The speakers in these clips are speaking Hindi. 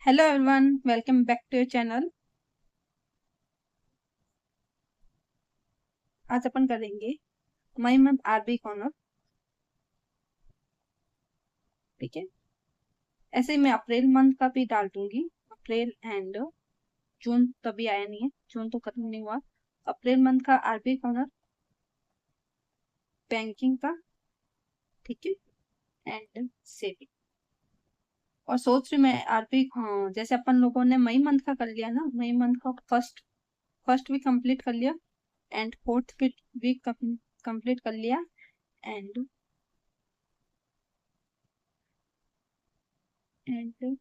Hello everyone, welcome back to your channel. आज अपन करेंगे मई मंथ आरबी कॉर्नर। ठीक है, ऐसे ही मैं अप्रैल मंथ का भी डाल दूंगी। अप्रैल एंड जून तभी आया नहीं है, जून तो खत्म नहीं हुआ। अप्रैल मंथ का आरबी कॉर्नर बैंकिंग का, ठीक है, एंड सेविंग। और सोच रही मैं आरबी, हाँ, जैसे अपन लोगों ने मई मंथ का कर लिया ना, मई मंथ का फर्स्ट वीक कंप्लीट कर लिया एंड फोर्थ वीक कंप्लीट कर लिया एंड एंड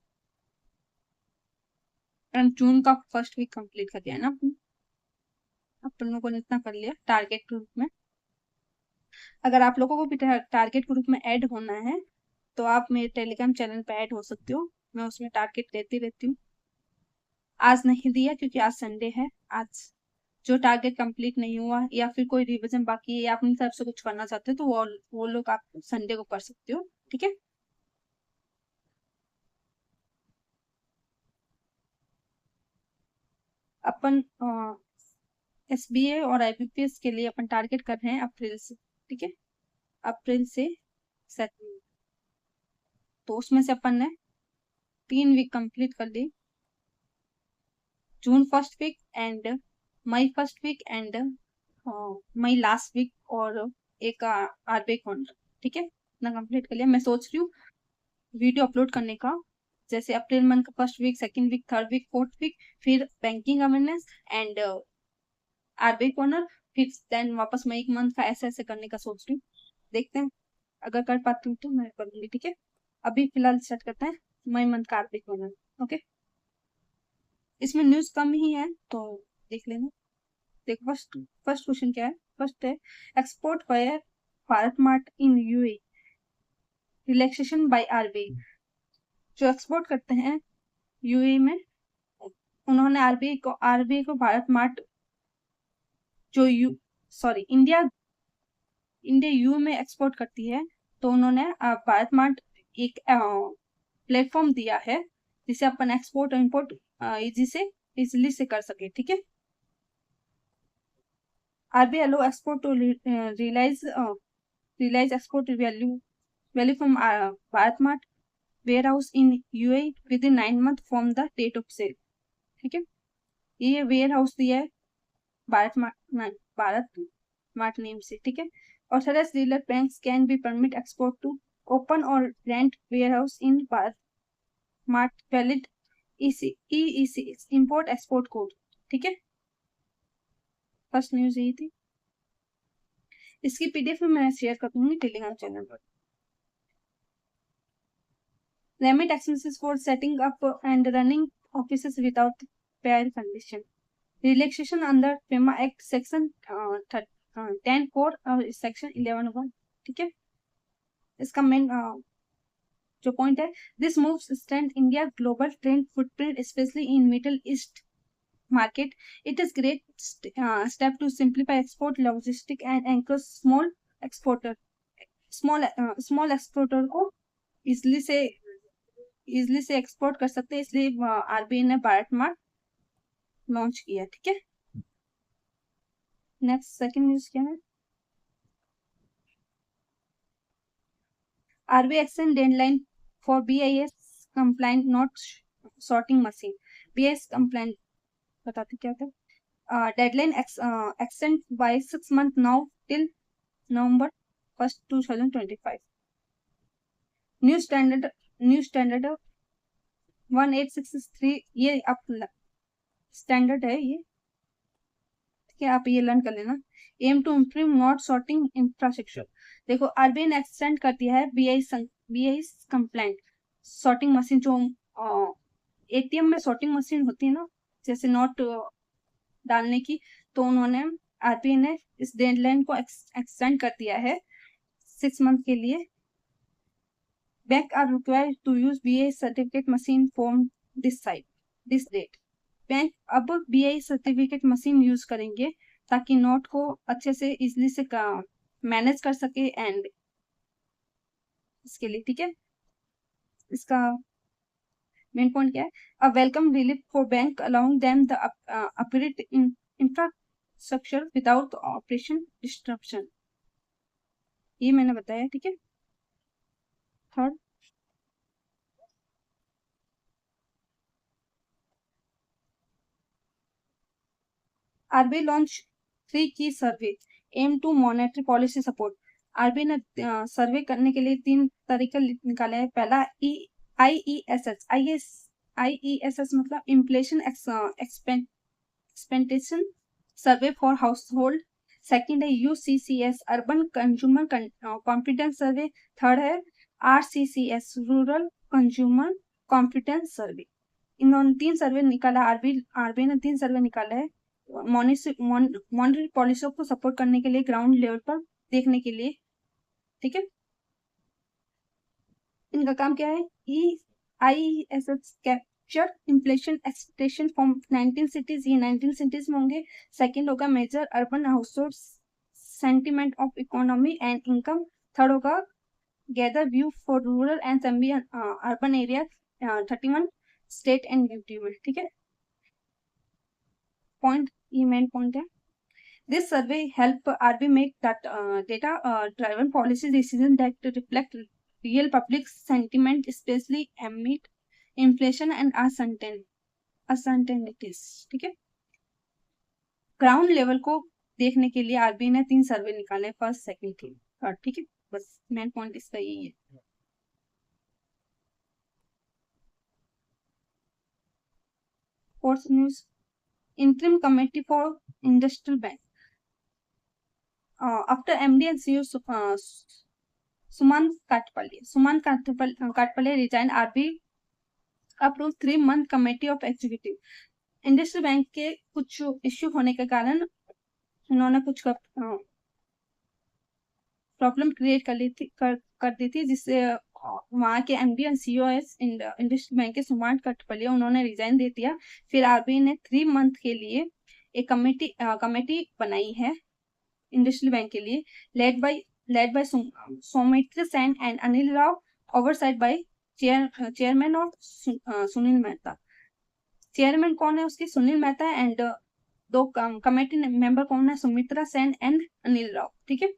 एंड जून का फर्स्ट वीक कंप्लीट कर दिया ना अपन लोगों ने इतना कर लिया टारगेट ग्रुप में। अगर आप लोगों को भी टारगेट ग्रुप में ऐड होना है तो आप मेरे टेलीग्राम चैनल पे ऐड हो सकते हो। मैं उसमें टारगेट देती रहती हूँ। आज नहीं दिया क्योंकि आज संडे है। आज जो टारगेट कंप्लीट नहीं हुआ या फिर कोई रिवीजन बाकी है या अपनी तरफ से कुछ करना चाहते हो तो वो लोग आप संडे को कर सकते हो। ठीक है, अपन एसबीए और आईबीपीएस के लिए अपन टारगेट कर रहे हैं अप्रैल से। ठीक है, अप्रैल से सेट, तो उसमें से अपन ने 3 वीक कंप्लीट कर ली। June first week and May first week and May last week और एक आरबी कॉर्नर। ठीक है, इतना कंप्लीट कर लिया। मैं सोच रही हूँ वीडियो अपलोड करने का, जैसे अप्रैल मंथ का first week, second week, third week, fourth week, फिर banking awareness and RB corner, फिर देन वापस मई एक मंथ का ऐसे ऐसे करने का सोच रही हूँ। देखते हैं, अगर कर पाती हूँ तो मैं करूंगी। ठीक है, अभी फिलहाल स्टार्ट करते हैं मई मंथ का आरबी कॉर्नर। ओके, इसमें न्यूज कम ही है तो देख लेना। देखो, फर्स्ट फर्स्ट क्वेश्चन क्या है। फर्स्ट है, export via Bharat Mart in UAE, relaxation by RBI. जो एक्सपोर्ट करते हैं यूए में, उन्होंने आरबीआई को भारत मार्ट, जो U sorry India India U में एक्सपोर्ट करती है, तो उन्होंने भारत मार्ट एक प्लेटफॉर्म दिया है जिसे अपन एक्सपोर्ट और इम्पोर्ट इजीली से कर सके। ठीक है, RBI allow export to realize export value from Bharat Mart warehouse in UAE within 9 months from the date of sale. ठीक है, ये वेयर हाउस दिया है भारत मार्ट नेम से। ठीक है, authorised dealer banks can be permit export to open और rent warehouse in Bharat mart valid EEC import export code. ठीक है, फर्स्ट न्यूज यही थी। इसकी पीडीएफ में मैं शेयर कर दूंगी टेलीग्राम चैनल पर। Remit expenses for setting up and running offices without prior condition. Relaxation under FEMA Act Section 10(4) और Section 11(1). ठीक है, इसका मेन जो पॉइंट है, this moves strength India global trend footprint specially in middle east market. It is great step to simplify export logistic and anchor small exporter को इजिली से एक्सपोर्ट कर सकते हैं, इसलिए आरबीआई ने भारत मार्ट लॉन्च किया। ठीक है, नेक्स्ट सेकंड न्यूज क्या है। RBI extend deadline for BIS compliant note sorting machine. BIS compliant बताते क्या था। Deadline extend by 6 months now till November 1st 2025। New standard 18663, ये अब स्टैंडर्ड है ये। ठीक है, आप ये लर्न कर लेना। Aim to improve note sorting infrastructure. देखो, आरबीआई ने एक्सटेंड कर दिया है बीआई कंप्लाइंट सॉर्टिंग मशीन, जो एटीएम में सॉर्टिंग मशीन होती है ना, जैसे नोट डालने की, तो उन्होंने आरबीआई ने इस डेडलाइन को एक्सटेंड कर दिया है 6 month के लिए। Bank are required to use BI certificate machine from this date. Bank अब बीआई सर्टिफिकेट मशीन यूज करेंगे ताकि नोट को अच्छे से इजिली से मैनेज कर सके एंड इसके लिए। ठीक है, इसका मेन पॉइंट क्या है, अ welcome relief for bank allowing them the operate infrastructure without operation disruption, ये मैंने बताया, ठीक है। थर्ड, आरबीआई लॉन्च 3 की survey aim to monetary policy support. RBI ने सर्वे करने के लिए 3 तरीके निकाले हैं। पहला IESS, IESS मतलब inflation expectation survey for house hold. Second है UCCS, अर्बन कंज्यूमर कॉन्फिडेंस सर्वे। थर्ड है RCCS, रूरल कंज्यूमर कॉन्फिडेंस सर्वे। इन 3 सर्वे निकाला, आरबीआई ने 3 सर्वे निकाला है मॉनेटरी पॉलिसी को सपोर्ट करने के लिए, ग्राउंड लेवल पर देखने के लिए, ठीक है। इनका काम क्या है, IESS capture inflation expectation from 19 cities, ये 19 सिटीज में होंगे। सेकंड होगा major urban household sentiment of economy and income. Third होगा gather view for rural and semi urban area 31 state and UT, ठीक है। पॉइंट, ये मेन पॉइंट है। This survey help RBI make that data-driven policy decisions that reflect real public sentiment, especially amid inflation and uncertainties, ठीक है। ग्राउंड लेवल को देखने के लिए आरबीआई ने 3 सर्वे निकाले, फर्स्ट, सेकंड, थर्ड, ठीक है। बस मेन पॉइंट इसका यही है। Fourth news, interim committee for industrial bank after MD and CEO Sumant Katpale resigned, RBI approved 3 month committee of executive। Industrial bank के कुछ इश्यू होने के कारण उन्होंने कुछ प्रॉब्लम क्रिएट कर दी थी, जिससे वहाँ के MD और CEO इंडस्ट्रियल बैंक के सुमांत कटपलिया, उन्होंने रिजाइन दे दिया। फिर आरबीआई ने 3 मंथ के लिए एक कमेटी बनाई है इंडस्ट्रियल बैंक के लिए, led by Saumitra Sen and Anil Rao, oversight by chairman और सुनील मेहता। चेयरमैन कौन है उसकी, Sunil Mehta, and 2 committee member कौन है, सुमित्रा सेन एंड अनिल राव, ठीक है।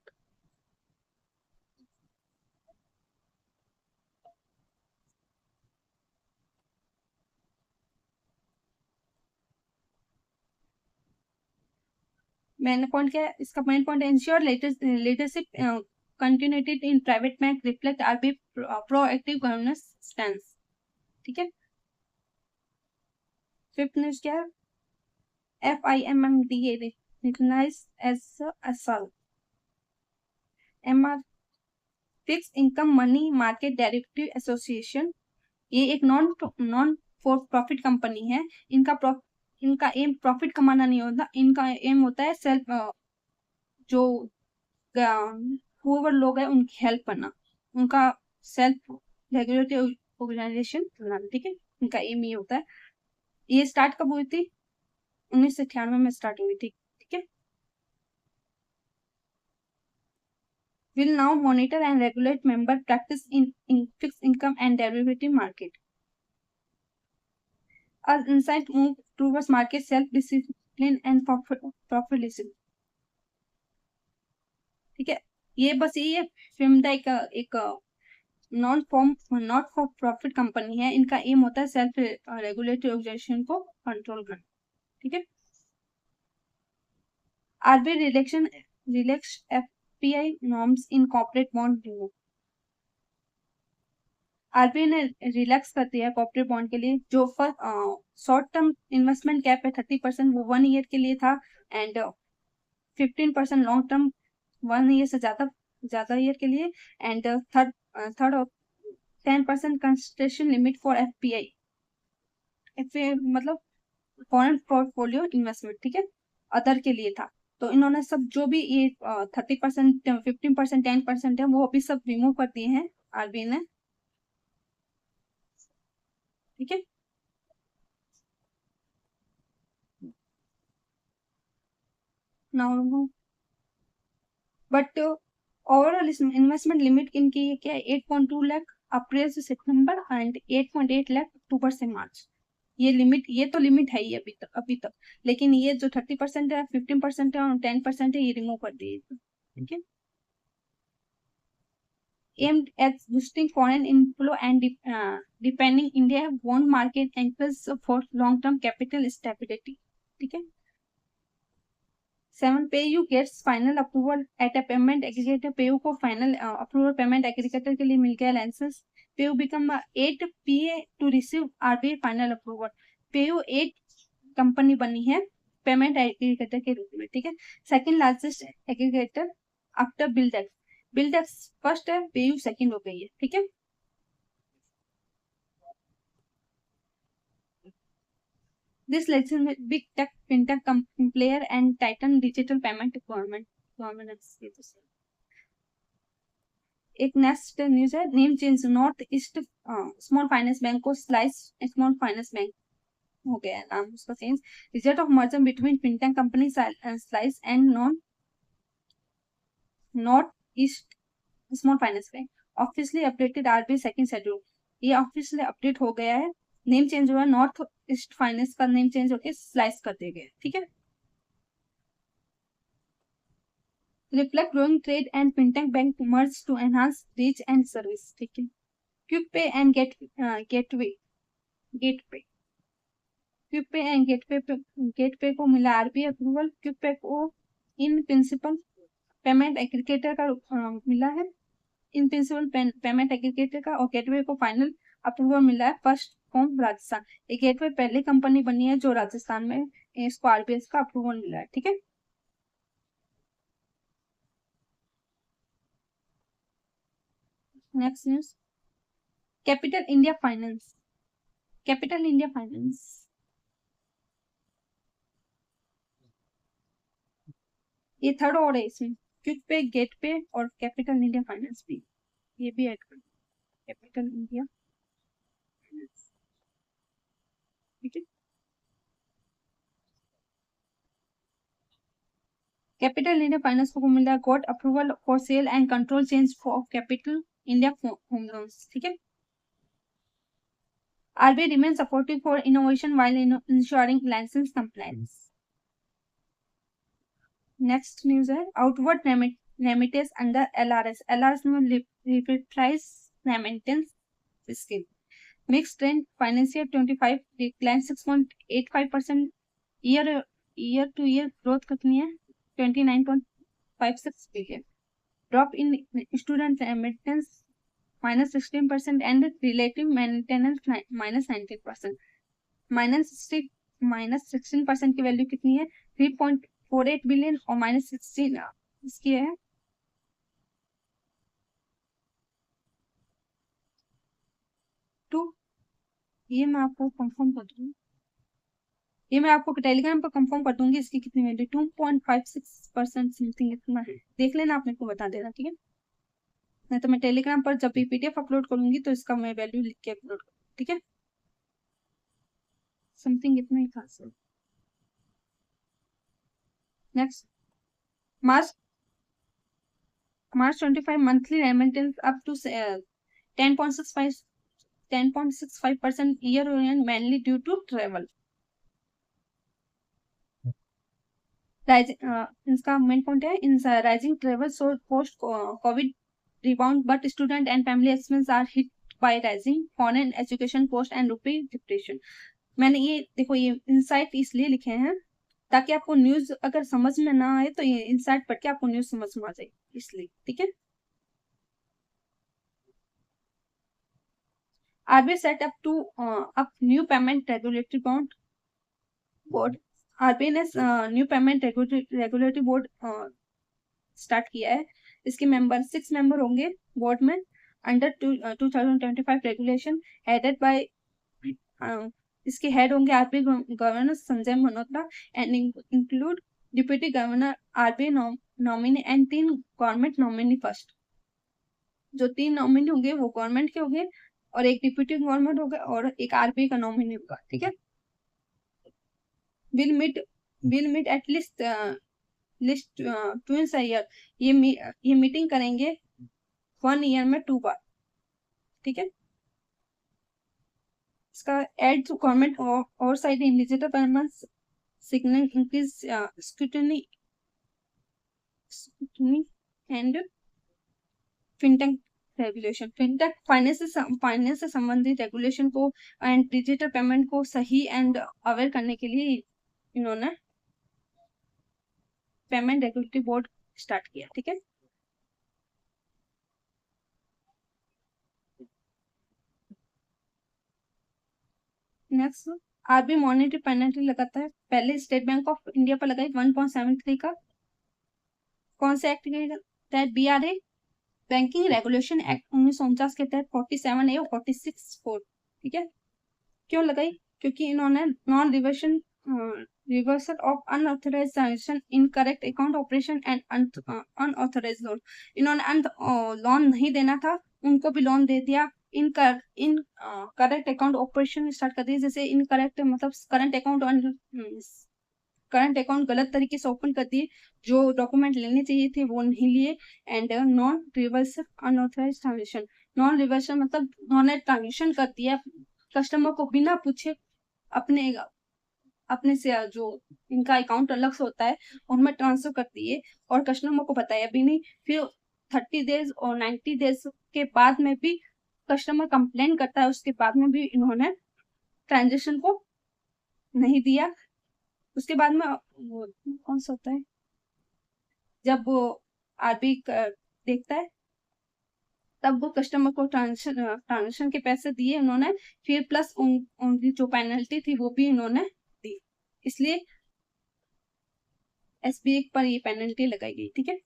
मैंने पॉइंट क्या है इसका, main point ensure leadership continuity in private bank, reflect RBI proactive governance stance, ठीक है। फिफ्थ न्यूज क्या है, FIMMDA recognized as ASAL MR fix income money market derivative association. ये एक नॉन फॉर प्रॉफिट कंपनी है। इनका एम प्रॉफिट कमाना नहीं होता, इनका एम होता है सेल्फ, जो हुएवर लोग हैं उनकी हेल्प करना, उनका सेल्फ रेगुलेटरी ऑर्गेनाइजेशन बनाना, ठीक है। इनका एम ये होता है। ये स्टार्ट कब हुई थी, 1998 में स्टार्ट हुई थी, ठीक है। will now monitor and regulate member practice in fixed income and derivative market. Our insight move towards market self-discipline and professionalism, ठीक है। ये बस ये फिल्म एक नॉट फॉर प्रॉफिट कंपनी है। इनका एम होता है सेल्फ रेगुलेटरी ऑर्गेनाइजेशन को कंट्रोल करना, ठीक है। RBI relax FPI norms in corporate bond remove. RBI ने रिलैक्स कर दिया है कॉर्पोरेट बॉन्ड के लिए। जो शॉर्ट टर्म इन्वेस्टमेंट कैप है 30%, वो 1 ईयर के लिए था, एंड 15% लॉन्ग टर्म 1 ईयर से ज्यादा ईयर के लिए, and third 10% concentration limit for FPI मतलब फॉरेन पोर्टफोलियो इन्वेस्टमेंट, ठीक है, अदर के लिए था। तो इन्होंने सब जो भी ये 30%, 15%, 10% है, वो अभी सब रिमूव कर दिए हैं आरबीआई ने, ठीक है। Now but overall investment limit इनकी क्या है, 8.2 लाख अप्रैल से सितंबर एंड 8.8 लाख अक्टूबर से मार्च। ये लिमिट, ये तो लिमिट है ही अभी तक, लेकिन ये जो 30% है, 15% है और 10% है, ये रिमूव कर दिए। ठीक है। aimed at boosting foreign inflow and depending India bond market anchors for long-term capital stability. ठीक है। 7 PayU gets final approval at a payment aggregator। PayU को final approval payment aggregator के लिए मिल गया licence. PayU become 8 PA to receive RBI final approval। PayU 8 company बनी है पेमेंट एग्रीगेटर के रूप में। ठीक है। Second largest aggregator after BillDesk. BillDesk first है, पेयू सेकंड हो गई है। ठीक है। दिस लेसन में big tech fintech player and tighten digital payment governance. एक नेक्स्ट न्यूज है, name change North east small finance Bank को स्लाइस स्मॉल फाइनेंस बैंक हो गया नाम उसका change. Result of merger between fintech company Slice and north east small finance bank officially updated RBI second schedule. ये ऑफिशियली अपडेट हो गया है, नेम चेंज हुआ, नॉर्थ ईस्ट फाइनेंस का नेम चेंज होकर स्लाइस कर दिया गया। ठीक है। Reflect growing trade and fintech bank merge to enhance reach and service. ठीक है। Quick pay and gateway quick pay and gateway को मिला आरबीआई अप्रूवल। क्विक पे को इन प्रिंसिपल पेमेंट एग्रीगेटर का मिला है, इन प्रिंसिपल पेमेंट एग्रीगेटर का, और गेटवे को फाइनल अप्रूवल मिला है फर्स्ट फ्रॉम राजस्थान। ये गेटवे पहली कंपनी बनी है जो राजस्थान में इसको आरबीआई का अप्रूवल मिला है। ठीक है। Next news, capital India finance. Capital India finance ये थर्ड और है इसमें, क्विक पे, गेट पे और कैपिटल इंडिया फाइनेंस भी, ये भी ऐड कर कैपिटल इंडिया फाइनेंस। ठीक है। कैपिटल इंडिया फाइनेंस को मिला got approval for sale and control change for capital India home loans. ठीक है। RBI remains supportive for innovation while ensuring license compliance. Next news है, outward remittance under LRS। LRS में reprice remittance scheme mixed trend financial 25 decline 6.85% year to year growth कितनी है 29.56 billion। drop in student remittance minus 16% and relative maintenance minus 19%। Minus 16% की वैल्यू कितनी है 3.48 बिलियन और माइनस 16 इसकी है 2। ये मैं आपको कंफर्म कर दूंगी, ये मैं आपको टेलीग्राम पर कंफर्म कर दूंगी इसकी कितनी वैल्यू 2.56% समथिंग इतना है, देख लेना, आप मेरे को बता देना। ठीक है। नहीं तो मैं टेलीग्राम पर जब भी पीडीएफ अपलोड करूंगी तो इसका मैं वैल्यू लिख के अपलोड करूंगी। ठीक है। समथिंग इतना ही था sir. Next, March 25 monthly remittance up to 10.65% year on year mainly due to travel। इसका मेन पॉइंट है, in rising travel so post Covid rebound but student and family expenses are hit by rising foreign education cost and rupee depreciation। मैंने ये देखो ये इंसाइट इसलिए लिखे हैं ताकि आपको न्यूज अगर समझ में ना आए तो ये इंसाइट पढ़ के आपको न्यूज समझ में आ जाए, इसलिए। ठीक है। RBI set up to up new payment regulatory board। RBI ने new payment regulatory board start किया है। इसके मेंबर 6 मेंबर होंगे बोर्ड में अंडर 2025 रेगुलेशन हेडेड बाय, इसके हेड होंगे RBI governor Sanjay Malhotra and include deputy governor RBI nominee and 3 government nominee first. जो 3 नॉमिनी होंगे वो गवर्नमेंट के होंगे और एक डिप्यूटी गवर्नमेंट होगा और एक आरबीआई का नॉमिनी होगा। ठीक है। Will meet at least twice year. ये मीटिंग करेंगे 1 ईयर में 2 बार। ठीक है। इसका add to government oversight in digital payments signal increase scrutiny and fintech regulation. Fintech finance से संबंधित रेगुलेशन को एंड डिजिटल पेमेंट को सही एंड अवेयर करने के लिए इन्होंने पेमेंट रेगुलेटरी बोर्ड स्टार्ट किया। ठीक है। नेक्स्ट, आरबीआई मॉनेटरी पेनल्टी लगाता है। पहले स्टेट बैंक ऑफ इंडिया पर लगाई 1.73 का। कौन से एक्ट के तहत? बीआरए बैंकिंग रेगुलेशन एक्ट 1949 के तहत 47A और 46(4). ठीक है। क्यों लगाई? क्योंकि इन्होंने non reversal of unauthorized transaction, incorrect account operation and unauthorized loan. इन्होंने लोन नहीं देना था, उनको भी लोन दे दिया। Incorrect account operation start कर दिए। जैसे इनकरेक्ट मतलब करंट अकाउंट गलत तरीके से ओपन कर दिए, जो डॉक्यूमेंट लेने चाहिए थे वो नहीं लिए। And non reversal unauthorized transaction, non reversal मतलब उन्होंने ट्रांजेक्शन कर दिया कस्टमर को बिना पूछे, अपने अपने से जो इनका अकाउंट अलग से होता है उनमें ट्रांसफर कर दिए और कस्टमर को बताया भी नहीं। फिर 30 डेज और 90 डेज के बाद में भी कस्टमर कंप्लेन करता है, उसके बाद में भी इन्होंने ट्रांजेक्शन को नहीं दिया। उसके बाद में कौन सा होता है, जब वो आरबीआई देखता है तब वो कस्टमर को ट्रांजेक्शन के पैसे दिए उन्होंने, फिर प्लस उनकी जो पेनल्टी थी वो भी उन्होंने दी। इसलिए एसबीआई पर ये पेनल्टी लगाई गई। ठीक है।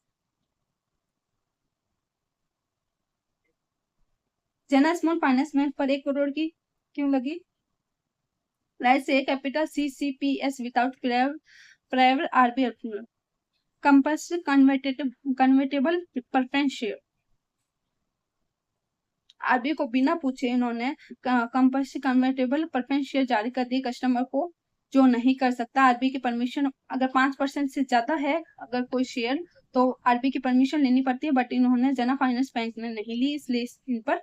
जना स्मॉल फाइनेंस बैंक पर 1 करोड़ की क्यों लगी? राइट से capital CCPS without prior RBI approval, compulsory convertible preference share. RBI को बिना पूछे इन्होंने कंपल्सरी कन्वर्टेबल प्रेफरेंस शेयर जारी कर दिए कस्टमर को, जो नहीं कर सकता। आरबीआई की परमिशन अगर 5% से ज्यादा है अगर कोई शेयर, तो आरबीआई की परमिशन लेनी पड़ती है, बट इन्होंने जना फाइनेंस बैंक ने नहीं ली, इसलिए इन पर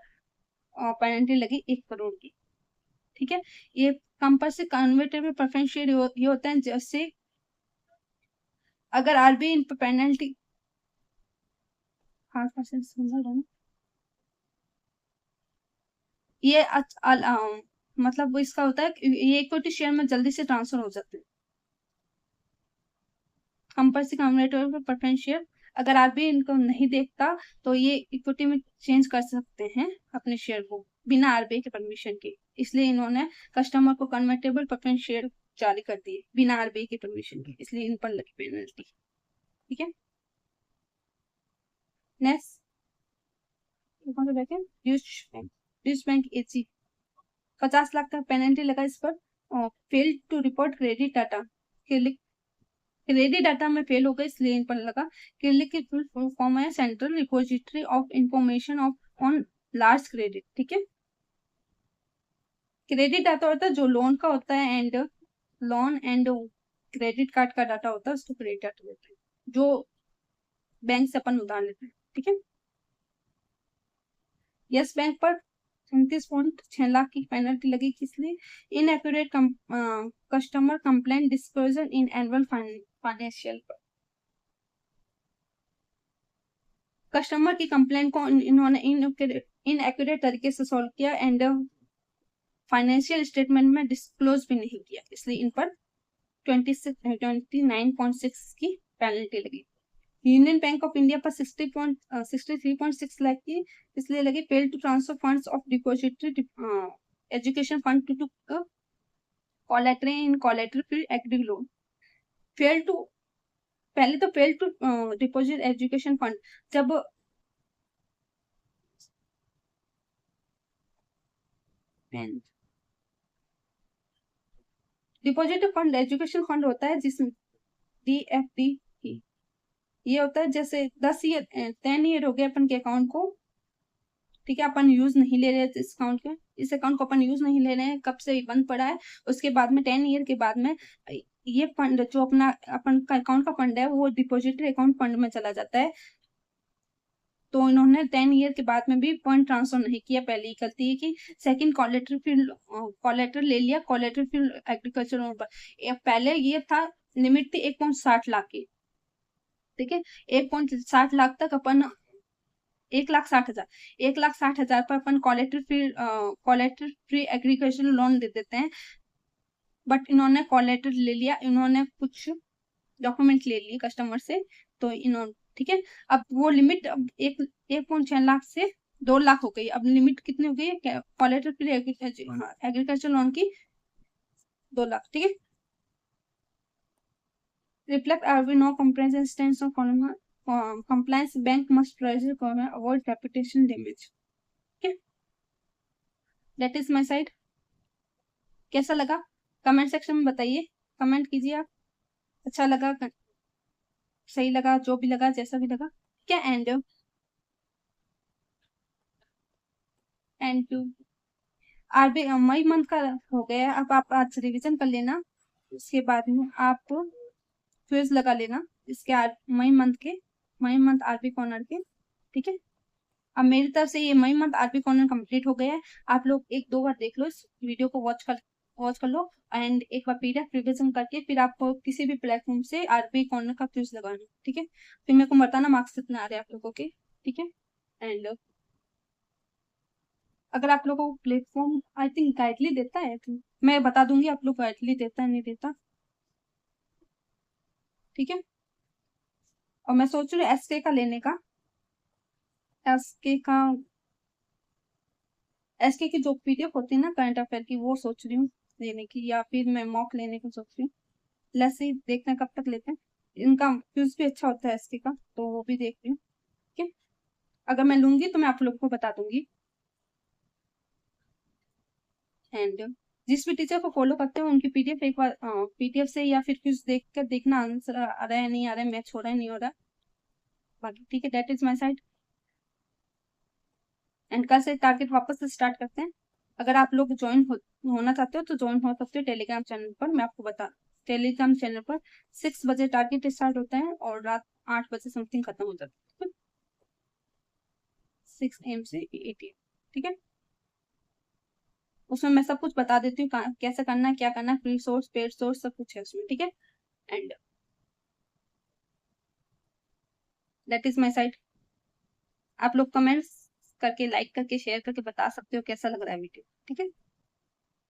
पेनल्टी लगी 1 करोड़ की। ठीक है। ये कंपल्सरी कन्वर्टेबल प्रेफरेंस शेयर ये होता है जैसे अगर आरबीआई इन पर पेनल्टी 5% ये मतलब वो इसका होता है ये इक्विटी शेयर में जल्दी से ट्रांसफर हो जाते हैं। कंपल्सरी कन्वर्टेबल प्रेफरेंस शेयर अगर आरबीआई इनको नहीं देखता तो ये इक्विटी में चेंज कर सकते हैं अपने शेयर को बिना आरबीआई के परमिशन के, इसलिए इन्होंने कस्टमर को कन्वर्टेबल प्रेफरेंस शेयर जारी कर दिए बिना आरबीआई के परमिशन के, इसलिए इन पर लगी पेनल्टी। ठीक है। नेक्स्ट ड्यूश बैंक एसी 50 लाख तक पेनल्टी लगा इस पर। Fail to report credit data, credit data में फेल हो गए इसलिए इन पर लगा। क्रेडिट की फुल फॉर्म है central repository of information of on large credit. ठीक है। क्रेडिट डाटा होता है जो लोन का होता है, and loan and credit card का डाटा होता है, उसको क्रेडिट डाटा बोलते हैं, जो बैंक से अपन उधार लेते हैं। ठीक है। यस बैंक पर 29.6 लाख की पेनल्टी लगी, किसलिए? Inaccurate customer complaint disclosure in annual financial. Customer की कंप्लेंट को इन्होंने इनएक्यूरेट तरीके से सॉल्व किया एंड फाइनेंशियल स्टेटमेंट में डिस्क्लोज भी नहीं किया, इसलिए इन पर 29.6 की पेनल्टी लगी। यूनियन बैंक ऑफ इंडिया पर 63.6 लाख की इसलिए लगी। Fail to transfer funds of depository education fund to collateral in collateral free agri loan. Fail to पहले तो fail to deposit education fund, जब डिपॉजिट फंड एजुकेशन फंड होता है जिसमें DFD ये होता है जैसे 10 ईयर हो गए अपन के अकाउंट को, ठीक है, अपन यूज नहीं ले रहे इस अकाउंट के, इस अकाउंट को अपन यूज नहीं ले रहे हैं, कब से बंद पड़ा है। उसके बाद में 10 ईयर के बाद में ये फंड जो अपना अपन का अकाउंट का फंड है वो डिपॉजिटरी अकाउंट फंड में चला जाता है। तो इन्होंने 10 ईयर के बाद में भी फंड ट्रांसफर नहीं किया, पहली गलती है कि सेकंड कोलेटरल ले लिया, कोलेटरल फील्ड एग्रीकल्चर लोन पर। पहले ये था लिमिट थी 1.60 लाख की, ठीक है। 1.60 लाख तक अपन 1,60,000 1,60,000 पर अपन कोलेटरल फ्री एग्रीकल्चर लोन दे देते हैं। बट इन्होंने कोलेटरल ले लिया, इन्होंने कुछ डॉक्यूमेंट ले लिए कस्टमर से, तो इन्होंने ठीक है। अब वो लिमिट अब 1.6 लाख से 2 लाख हो गई। अब लिमिट कितनी हो गई है कोलेटरल फ्री एग्रीकल्चर लोन की? 2 लाख, ठीक है। Reflect RBI no compliance stand of compliance, bank must prioritize avoid reputation damage, okay? That is my side. कैसा लगा कमेंट सेक्शन में बताइए, कमेंट कीजिए आप। अच्छा लगा, सही लगा, जो भी लगा, जैसा भी लगा, क्या एंड आरबीआई मई मंथ का हो गया। अब आप आज रिवीजन कर लेना, उसके बाद में आप क्विज लगा लेना इसके मई मंथ आरबी कॉर्नर के, ठीक है। अब मेरी तरफ से ये मई मंथ आरबी कॉर्नर कंप्लीट हो गया है। आप लोग 1-2 बार देख लो इस वीडियो को, वॉच कर लो एंड एक बार पीडीएफ रिवीजन करके फिर आप किसी भी प्लेटफॉर्म से आरबी कॉर्नर का क्विज लगाना, ठीक है। फिर मेरे को बताना मार्क्स कितने आ रहे हैं आप लोगों के, ठीक है। एंड अगर आप लोगों को प्लेटफॉर्म आई थिंक गाइडली देता है तो मैं बता दूंगी आप लोग गाइडली देता है नहीं देता, ठीक है। और मैं सोच रही हूँ एसके का लेने का, एसके का एसके की जो पीडीएफ होती है ना करंट अफेयर की, वो सोच रही हूँ लेने की, या फिर मैं मॉक लेने को सोच रही हूँ। लेट्स सी, देखते हैं कब तक लेते हैं। इनका क्विज भी अच्छा होता है एसके का, तो वो भी देख रही हूँ, ठीक है। अगर मैं लूंगी तो मैं आप लोगों को बता दूंगी। एंड जिस भी टीचर को फॉलो करते हो उनकी पीडीएफ एक बार पीडीएफ से या फिर क्विज देख कर देखना आंसर आ रहा है नहीं आ रहा है, मैच हो रहा है नहीं हो रहा, बाकी ठीक है। That is my side. And कल से टारगेट वापस से स्टार्ट करते हैं। अगर आप लोग होना चाहते हो तो ज्वाइन हो सकते हो टेलीग्राम चैनल पर। मैं आपको बता, टेलीग्राम चैनल पर 6 बजे टारगेट स्टार्ट होता है और रात 8 बजे समथिंग खत्म हो जाता है, 6 AM से 8 AM, ठीक है। उसमें मैं सब कुछ बता देती हूँ कैसे करना है, क्या करना है, फ्री सोर्स पेड सोर्स सब कुछ है उसमें, ठीक है। And that is my side. आप लोग कमेंट्स करके, लाइक करके, शेयर करके बता सकते हो कैसा लग रहा है वीडियो, ठीक है।